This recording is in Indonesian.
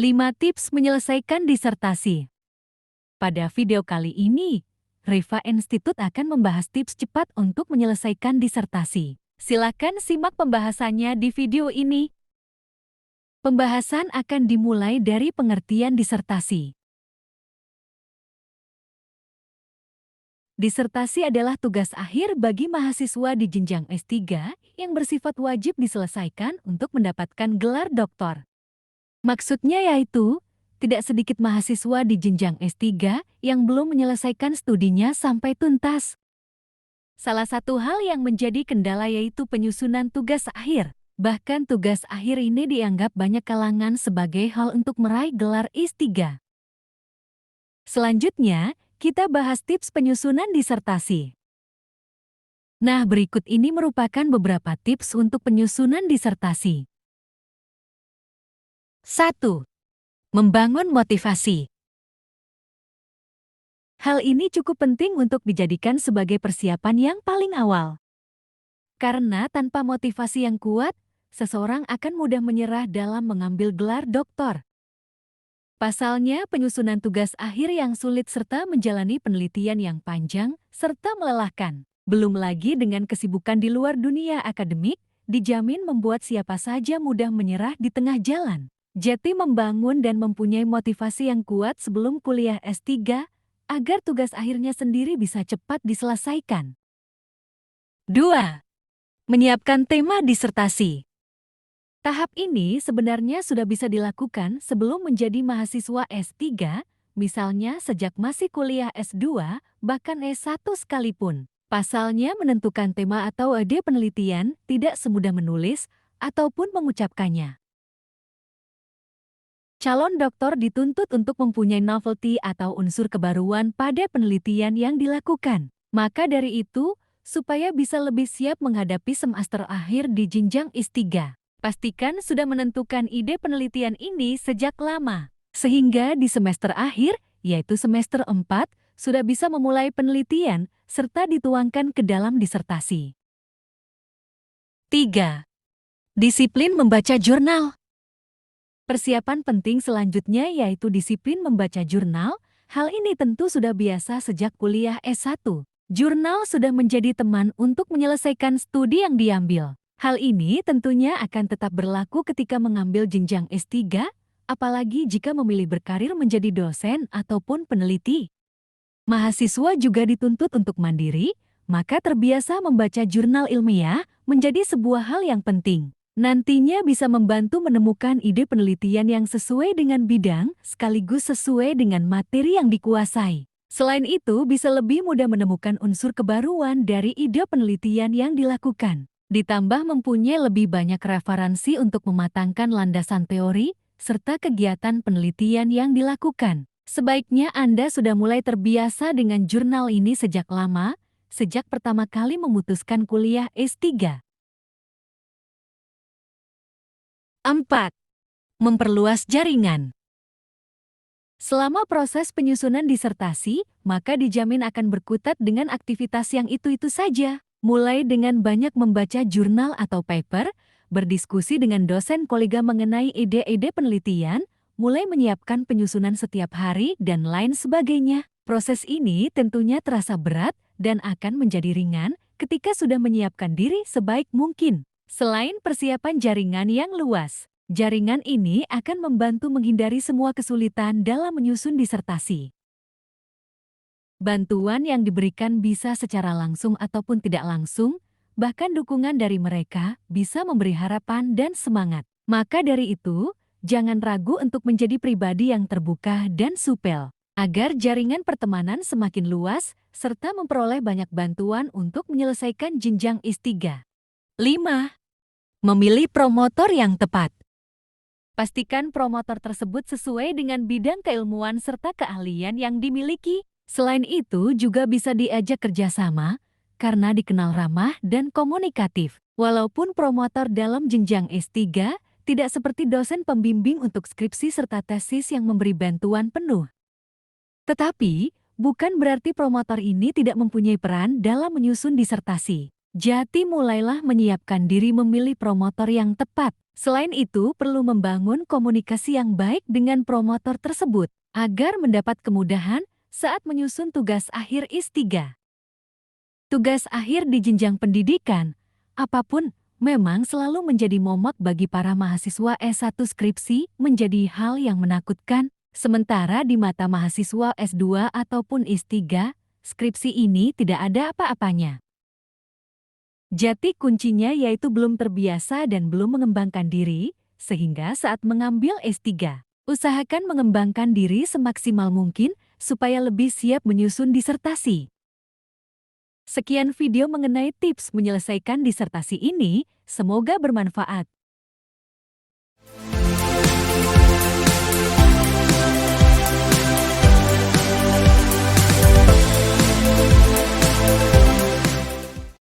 5 tips menyelesaikan disertasi. Pada video kali ini, Riva Institute akan membahas tips cepat untuk menyelesaikan disertasi. Silakan simak pembahasannya di video ini. Pembahasan akan dimulai dari pengertian disertasi. Disertasi adalah tugas akhir bagi mahasiswa di jenjang S3 yang bersifat wajib diselesaikan untuk mendapatkan gelar doktor. Maksudnya yaitu, tidak sedikit mahasiswa di jenjang S3 yang belum menyelesaikan studinya sampai tuntas. Salah satu hal yang menjadi kendala yaitu penyusunan tugas akhir. Bahkan tugas akhir ini dianggap banyak kalangan sebagai hal untuk meraih gelar S3. Selanjutnya, kita bahas tips penyusunan disertasi. Nah, berikut ini merupakan beberapa tips untuk penyusunan disertasi. 1. Membangun motivasi. Hal ini cukup penting untuk dijadikan sebagai persiapan yang paling awal. Karena tanpa motivasi yang kuat, seseorang akan mudah menyerah dalam mengambil gelar doktor. Pasalnya, penyusunan tugas akhir yang sulit serta menjalani penelitian yang panjang serta melelahkan. Belum lagi dengan kesibukan di luar dunia akademik, dijamin membuat siapa saja mudah menyerah di tengah jalan. Jadi membangun dan mempunyai motivasi yang kuat sebelum kuliah S3 agar tugas akhirnya sendiri bisa cepat diselesaikan. 2. Menyiapkan tema disertasi. Tahap ini sebenarnya sudah bisa dilakukan sebelum menjadi mahasiswa S3, misalnya sejak masih kuliah S2, bahkan S1 sekalipun. Pasalnya menentukan tema atau ide penelitian tidak semudah menulis ataupun mengucapkannya. Calon doktor dituntut untuk mempunyai novelty atau unsur kebaruan pada penelitian yang dilakukan. Maka dari itu, supaya bisa lebih siap menghadapi semester akhir di jenjang S3, pastikan sudah menentukan ide penelitian ini sejak lama. Sehingga di semester akhir, yaitu semester 4, sudah bisa memulai penelitian serta dituangkan ke dalam disertasi. 3. Disiplin membaca jurnal. Persiapan penting selanjutnya yaitu disiplin membaca jurnal. Hal ini tentu sudah biasa sejak kuliah S1. Jurnal sudah menjadi teman untuk menyelesaikan studi yang diambil. Hal ini tentunya akan tetap berlaku ketika mengambil jenjang S3, apalagi jika memilih berkarir menjadi dosen ataupun peneliti. Mahasiswa juga dituntut untuk mandiri, maka terbiasa membaca jurnal ilmiah menjadi sebuah hal yang penting. Nantinya bisa membantu menemukan ide penelitian yang sesuai dengan bidang sekaligus sesuai dengan materi yang dikuasai. Selain itu, bisa lebih mudah menemukan unsur kebaruan dari ide penelitian yang dilakukan. Ditambah mempunyai lebih banyak referensi untuk mematangkan landasan teori serta kegiatan penelitian yang dilakukan. Sebaiknya Anda sudah mulai terbiasa dengan jurnal ini sejak lama, sejak pertama kali memutuskan kuliah S3. 4. Memperluas jaringan. Selama proses penyusunan disertasi, maka dijamin akan berkutat dengan aktivitas yang itu-itu saja. Mulai dengan banyak membaca jurnal atau paper, berdiskusi dengan dosen kolega mengenai ide-ide penelitian, mulai menyiapkan penyusunan setiap hari, dan lain sebagainya. Proses ini tentunya terasa berat dan akan menjadi ringan ketika sudah menyiapkan diri sebaik mungkin. Selain persiapan jaringan yang luas, jaringan ini akan membantu menghindari semua kesulitan dalam menyusun disertasi. Bantuan yang diberikan bisa secara langsung ataupun tidak langsung, bahkan dukungan dari mereka bisa memberi harapan dan semangat. Maka dari itu, jangan ragu untuk menjadi pribadi yang terbuka dan supel, agar jaringan pertemanan semakin luas, serta memperoleh banyak bantuan untuk menyelesaikan jenjang S3. 5. Memilih promotor yang tepat. Pastikan promotor tersebut sesuai dengan bidang keilmuan serta keahlian yang dimiliki. Selain itu, juga bisa diajak kerjasama karena dikenal ramah dan komunikatif. Walaupun promotor dalam jenjang S3 tidak seperti dosen pembimbing untuk skripsi serta tesis yang memberi bantuan penuh. Tetapi, bukan berarti promotor ini tidak mempunyai peran dalam menyusun disertasi. Jati mulailah menyiapkan diri memilih promotor yang tepat. Selain itu, perlu membangun komunikasi yang baik dengan promotor tersebut agar mendapat kemudahan saat menyusun tugas akhir S3. Tugas akhir di jenjang pendidikan, apapun, memang selalu menjadi momok bagi para mahasiswa S1 skripsi menjadi hal yang menakutkan, sementara di mata mahasiswa S2 ataupun S3, skripsi ini tidak ada apa-apanya. Jati kuncinya yaitu belum terbiasa dan belum mengembangkan diri, sehingga saat mengambil S3, usahakan mengembangkan diri semaksimal mungkin supaya lebih siap menyusun disertasi. Sekian video mengenai tips menyelesaikan disertasi ini, semoga bermanfaat.